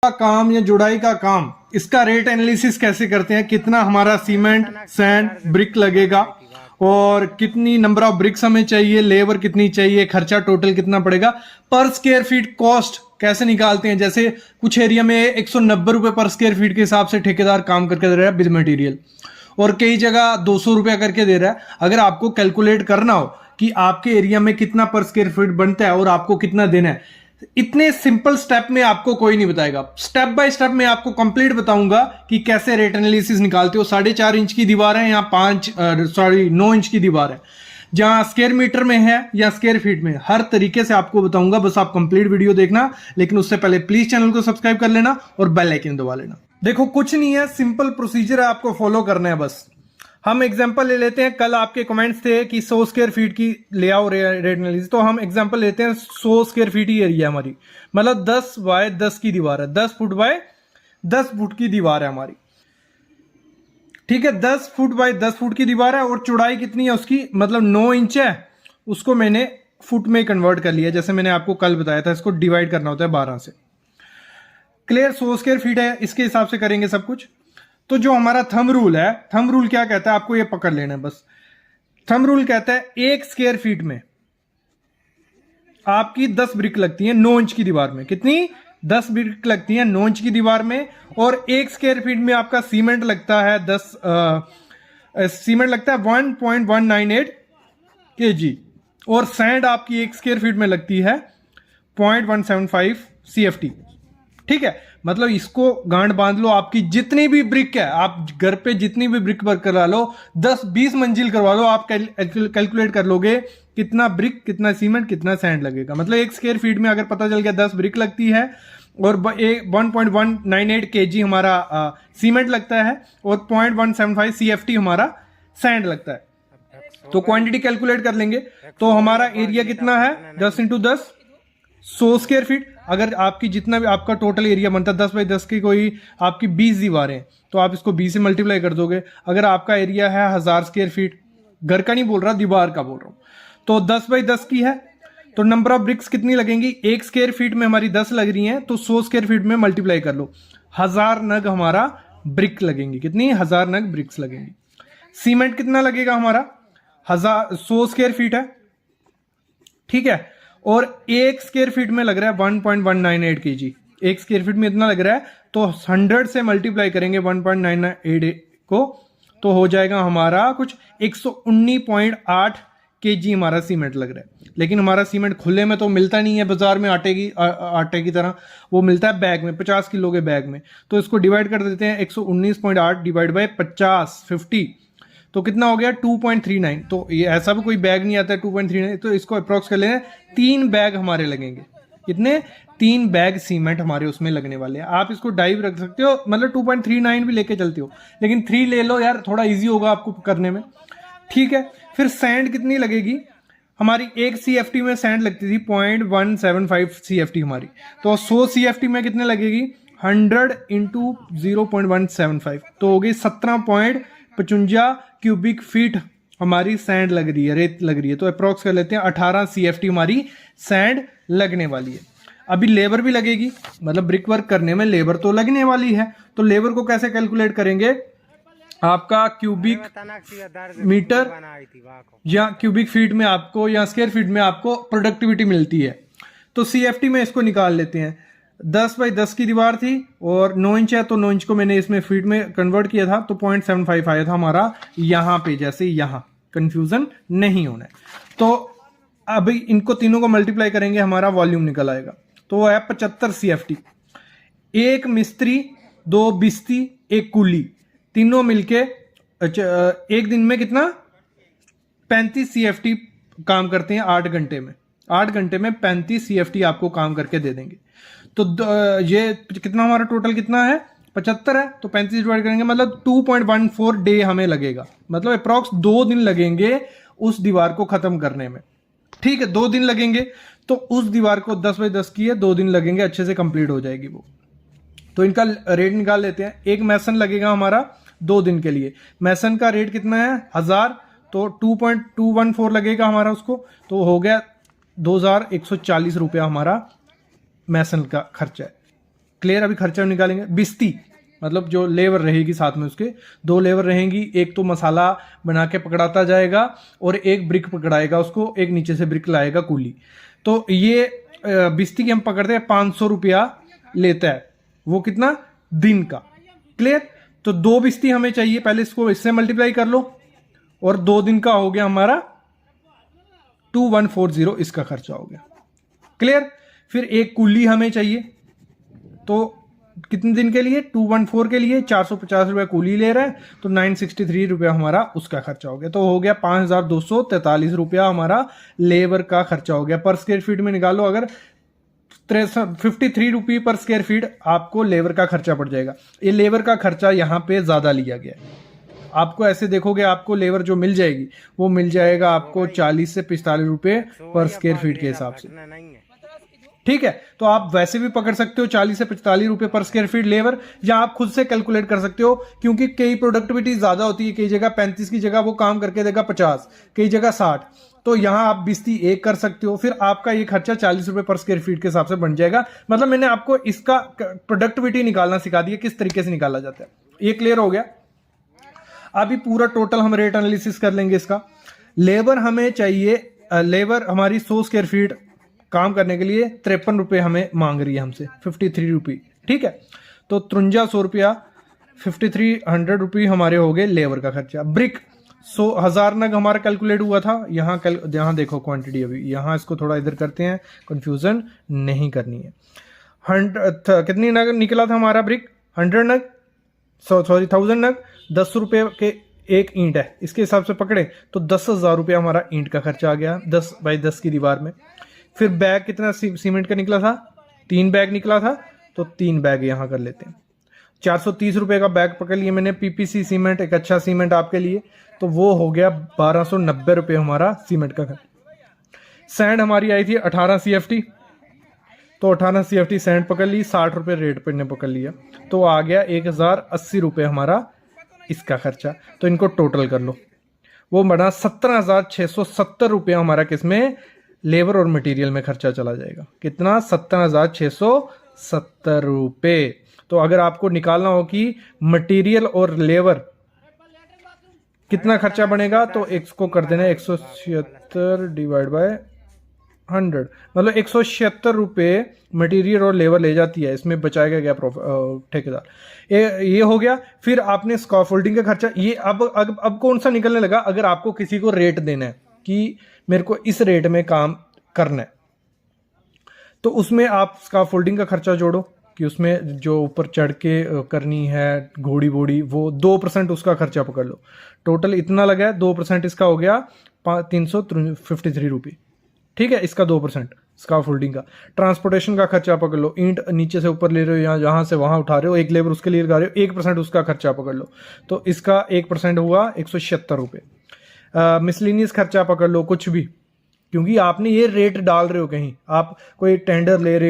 का काम या जुड़ाई का काम, इसका रेट एनालिसिस कैसे करते हैं, कितना हमारा सीमेंट, सैंड, ब्रिक लगेगा और कितनी नंबर ऑफ ब्रिक्स हमें चाहिए, लेबर कितनी चाहिए, खर्चा टोटल कितना पड़ेगा, पर स्क्वायर फीट कॉस्ट कैसे निकालते हैं। जैसे कुछ एरिया में 190 रुपए पर स्क्वायर फीट के हिसाब से ठेकेदार काम करके दे रहा है विद मटेरियल, और कई जगह 200 रुपया करके दे रहा है। अगर आपको कैलकुलेट करना हो कि आपके एरिया में कितना पर स्क्वायर फीट बनता है और आपको कितना देना है, इतने सिंपल स्टेप में आपको कोई नहीं बताएगा। स्टेप बाय स्टेप मैं आपको कंप्लीट बताऊंगा कि कैसे रेट एनालिसिस निकालते हो। 4.5 इंच की दीवार है, यहाँ 9 इंच की दीवार है, जहां स्क्वायर मीटर में है या स्क्वायर फीट में, हर तरीके से आपको बताऊंगा। बस आप कंप्लीट वीडियो देखना, लेकिन उससे पहले प्लीज चैनल को सब्सक्राइब कर लेना और बेल आइकन दबा लेना। देखो कुछ नहीं है, सिंपल प्रोसीजर है, आपको फॉलो करना है बस। हम एग्जांपल ले लेते हैं, कल आपके कमेंट्स थे कि 100 स्क्वायर फीट की ले आओ रेट एनालिसिस, तो हम एग्जांपल लेते हैं 100 स्क्वायर फीट ही एरिया हमारी, मतलब 10 बाय 10 की दीवार है, 10 फुट बाय 10 फुट की दीवार है हमारी, ठीक है। 10 फुट बाय 10 फुट की दीवार है और चौड़ाई कितनी है उसकी, मतलब 9 इंच है, उसको मैंने फुट में कन्वर्ट कर लिया, जैसे मैंने आपको कल बताया था। इसको डिवाइड करना होता है 12 से। क्लियर, 100 स्क्वायर फीट है, इसके हिसाब से करेंगे सब कुछ। तो जो हमारा थंब रूल है, थंब रूल क्या कहता है आपको ये पकड़ लेना है बस। थंब रूल कहता है 1 स्क्वायर फीट में आपकी 10 ब्रिक लगती है 9 इंच की दीवार में। कितनी? 10 ब्रिक लगती है 9 इंच की दीवार में। और 1 स्क्वायर फीट में आपका सीमेंट लगता है 1.198 kg, और सैंड आपकी 1 स्क्वायर फीट में लगती है 0.175 CFT, ठीक है। मतलब इसको गांठ बांध लो, आपकी जितनी भी ब्रिक है, आप घर पे जितनी भी ब्रिक वर्क करा लो, 10-20 मंजिल करवा लो, आप कैलकुलेट कर लोगे कितना ब्रिक, कितना सीमेंट, कितना सैंड लगेगा। मतलब 1 स्क्वायर फीट में अगर पता चल गया 10 ब्रिक लगती है और 1.198 kg हमारा सीमेंट लगता है और 0.175 CFT हमारा सैंड लगता है, तो क्वांटिटी कैलकुलेट कर लेंगे। तो हमारा एरिया कितना है, 10 × 10 100 स्क्वायर फीट। अगर आपकी जितना भी आपका टोटल एरिया बनता है 10 बाई 10 की, कोई आपकी 20 दीवारें, तो आप इसको 20 से मल्टीप्लाई कर दोगे। अगर आपका एरिया है 1000 स्क्वायर फीट, घर का नहीं बोल रहा, दीवार का बोल रहा हूं, तो 10 बाई 10 की है, तो नंबर ऑफ ब्रिक्स कितनी लगेंगी, 1 स्क्वायर फीट में हमारी 10 लग रही हैं, तो 100 स्क्वायर फीट में मल्टीप्लाई कर लो, 1000 नग हमारा ब्रिक लगेंगी। कितनी? 1000 नग ब्रिक्स लगेंगी। सीमेंट कितना लगेगा हमारा, 100 स्क्वायर फीट है, ठीक है, और 1 स्क्वायर फीट में लग रहा है 1.198 kg। 1 स्क्वायर फीट में इतना लग रहा है, तो 100 से मल्टीप्लाई करेंगे 1.998 को, तो हो जाएगा हमारा कुछ 119.8 kg हमारा सीमेंट लग रहा है। लेकिन हमारा सीमेंट खुले में तो मिलता नहीं है बाजार में, आटे की तरह, वो मिलता है बैग में, 50 किलो के बैग में। तो इसको डिवाइड कर देते हैं, 119.8 डिवाइड बाई 50, तो कितना हो गया 2.39। तो ये ऐसा भी कोई बैग नहीं आता है 2.39, तो इसको अप्रोक्स कर लेना, 3 बैग हमारे लगेंगे। कितने? 3 बैग सीमेंट हमारे उसमें लगने वाले हैं। आप इसको डाइव रख सकते हो, मतलब 2.39 भी लेके चलते हो, लेकिन 3 ले लो यार, थोड़ा इजी होगा आपको करने में, ठीक है। फिर सैंड कितनी लगेगी हमारी, 1 CFT में सैंड लगती थी 0.175 CFT हमारी, तो 100 CFT में कितने लगेगी, 100 × 0.175, तो हो गई 17.55 क्यूबिक फीट हमारी सैंड लग रही है, रेत लग रही है। तो अप्रोक्स कर लेते हैं 18 CFT हमारी सैंड लगने वाली है। अभी लेबर भी लगेगी, मतलब ब्रिक वर्क करने में लेबर तो लगने वाली है, तो लेबर को कैसे कैलकुलेट करेंगे, आपका क्यूबिक मीटर या क्यूबिक फीट में आपको या स्क्वायर फीट में आपको प्रोडक्टिविटी मिलती है, तो CFT में इसको निकाल लेते हैं। 10 बाई 10 की दीवार थी और 9 इंच है, तो 9 इंच को मैंने इसमें फीट में कन्वर्ट किया था, तो 0.75 आया था हमारा यहाँ पे, जैसे यहाँ, कंफ्यूजन नहीं होना है। तो अभी इनको तीनों को मल्टीप्लाई करेंगे, हमारा वॉल्यूम निकल आएगा, तो वो है 75 CFT। 1 मिस्त्री, 2 बिस्ती, 1 कूली, तीनों मिलके एक दिन में कितना 35 CFT काम करते हैं 8 घंटे में। 8 घंटे में 35 CFT आपको काम करके दे देंगे। तो ये कितना हमारा टोटल कितना है, 75 है, तो 35 डिवाइड करेंगे, मतलब 2.14 डे हमें लगेगा, मतलब अप्रॉक्स 2 दिन लगेंगे उस दीवार को खत्म करने में, ठीक है। 2 दिन लगेंगे, तो उस दीवार को 10 बाई 10 की है, 2 दिन लगेंगे, अच्छे से कंप्लीट हो जाएगी वो। तो इनका रेट निकाल लेते हैं। एक मैसन लगेगा हमारा 2 दिन के लिए, मैसन का रेट कितना है 1000, तो 2.214 लगेगा हमारा उसको, तो हो गया 2140 रुपया हमारा मैसन का खर्चा है, क्लियर। अभी खर्चा निकालेंगे। बिस्ती मतलब जो लेबर रहेगी साथ में, उसके 2 लेबर रहेंगी, एक तो मसाला बना के पकड़ाता जाएगा और एक ब्रिक पकड़ाएगा उसको, एक नीचे से ब्रिक लाएगा कूली। तो ये बिस्ती की हम पकड़ते हैं 500 रुपया लेता है। वो कितना? दिन का। क्लियर। तो 2 बिस्ती हमें चाहिए, पहले इसको इससे मल्टीप्लाई कर लो और 2 दिन का हो गया हमारा 2140, इसका खर्चा हो गया। क्लियर। फिर एक कुल्ली हमें चाहिए, तो कितने दिन के लिए? 214 के लिए 450 रुपया कुली ले रहा है, तो 963 रुपया हमारा उसका खर्चा हो गया। तो हो गया 5243 रुपया हमारा लेबर का खर्चा हो गया। पर स्क्वायर फीट में निकालो, अगर 53 रुपये पर स्क्वायर फीट आपको लेबर का खर्चा पड़ जाएगा। ये लेबर का खर्चा यहाँ पे ज्यादा लिया गया है। आपको ऐसे देखोगे, आपको लेबर जो मिल जाएगी वो मिल जाएगा आपको 40 से 45 रुपये पर स्क्वायर फीट के हिसाब से। ठीक है। तो आप वैसे भी पकड़ सकते हो 40 से 45 रुपए पर स्क्वायर फीट लेबर, या आप खुद से कैलकुलेट कर सकते हो, क्योंकि कई प्रोडक्टिविटी ज्यादा होती है। कई जगह 35 की जगह वो काम करके देगा 50, कई जगह 60। तो यहां आप बिस्ती 1 कर सकते हो, फिर आपका ये खर्चा 40 रुपए पर स्क्वायर फीट के हिसाब से बन जाएगा। मतलब मैंने आपको इसका प्रोडक्टिविटी निकालना सिखा दिया, किस तरीके से निकाला जाता है। ये क्लियर हो गया। अभी पूरा टोटल हम रेट एनालिसिस कर लेंगे इसका। लेबर हमें चाहिए, लेबर हमारी 100 स्क्वायर फीट काम करने के लिए 53 रुपये हमें मांग रही है हमसे, 53 रुपये। ठीक है। तो 5300 रुपया, 5300 रुपये हमारे हो गए लेबर का खर्चा। ब्रिक 1000 नग हमारा कैलकुलेट हुआ था। यहाँ देखो क्वांटिटी, अभी यहाँ इसको थोड़ा इधर करते हैं, कंफ्यूजन नहीं करनी है। कितनी नग निकला था हमारा ब्रिक? 100 नग, सॉरी 1000 नग। 10 रुपये के एक ईंट है, इसके हिसाब से पकड़े तो 10,000 रुपया हमारा ईंट का खर्चा आ गया 10 बाई 10 की दीवार में। फिर बैग कितना सीमेंट का निकला था? 3 बैग निकला था, तो 3 बैग यहां कर लेते हैं। 430 रुपए का बैग पकड़ लिया मैंने, पीपीसी सीमेंट, एक अच्छा सीमेंट आपके लिए, तो वो हो गया 1290 रुपए हमारा सीमेंट का खर्च। सैंड हमारी आई थी 18 CFT, तो 18 CFT सैंड पकड़ ली, 60 रुपए रेट पे ने पकड़ लिया, तो आ गया 1080 रुपए हमारा इसका खर्चा। तो इनको टोटल कर लो, वो बना 17,670 रुपया हमारा किसमें? लेबर और मटेरियल में खर्चा चला जाएगा। कितना? 17,670 रुपये। तो अगर आपको निकालना हो कि मटेरियल और लेबर कितना खर्चा बनेगा, तो इसको कर देना 176 डिवाइड बाय 100, मतलब 176 रुपये मटेरियल और लेबर ले जाती है। इसमें बचाएगा क्या ठेकेदार? ये हो गया। फिर आपने स्कैफोल्डिंग का खर्चा, ये अब कौन सा निकलने लगा? अगर आपको किसी को रेट देना है कि मेरे को इस रेट में काम करना है, तो उसमें आप स्कैफोल्डिंग का खर्चा जोड़ो, कि उसमें जो ऊपर चढ़ के करनी है घोड़ी बोड़ी, वो 2% उसका खर्चा पकड़ लो। टोटल इतना लगा है, 2% इसका हो गया 353 रुपये। ठीक है, इसका 2% स्कैफोल्डिंग का। ट्रांसपोर्टेशन का खर्चा पकड़ लो, ईंट नीचे से ऊपर ले रहे हो, यहाँ से वहां उठा रहे हो, एक लेबर उसके लिए लगा रहे हो, 1% उसका खर्चा पकड़ लो, तो इसका 1% हुआ 176 रुपये। मिसलिनियस खर्चा पकड़ लो, कुछ भी, क्योंकि आपने ये रेट डाल रहे हो, कहीं आप कोई टेंडर ले रहे हो,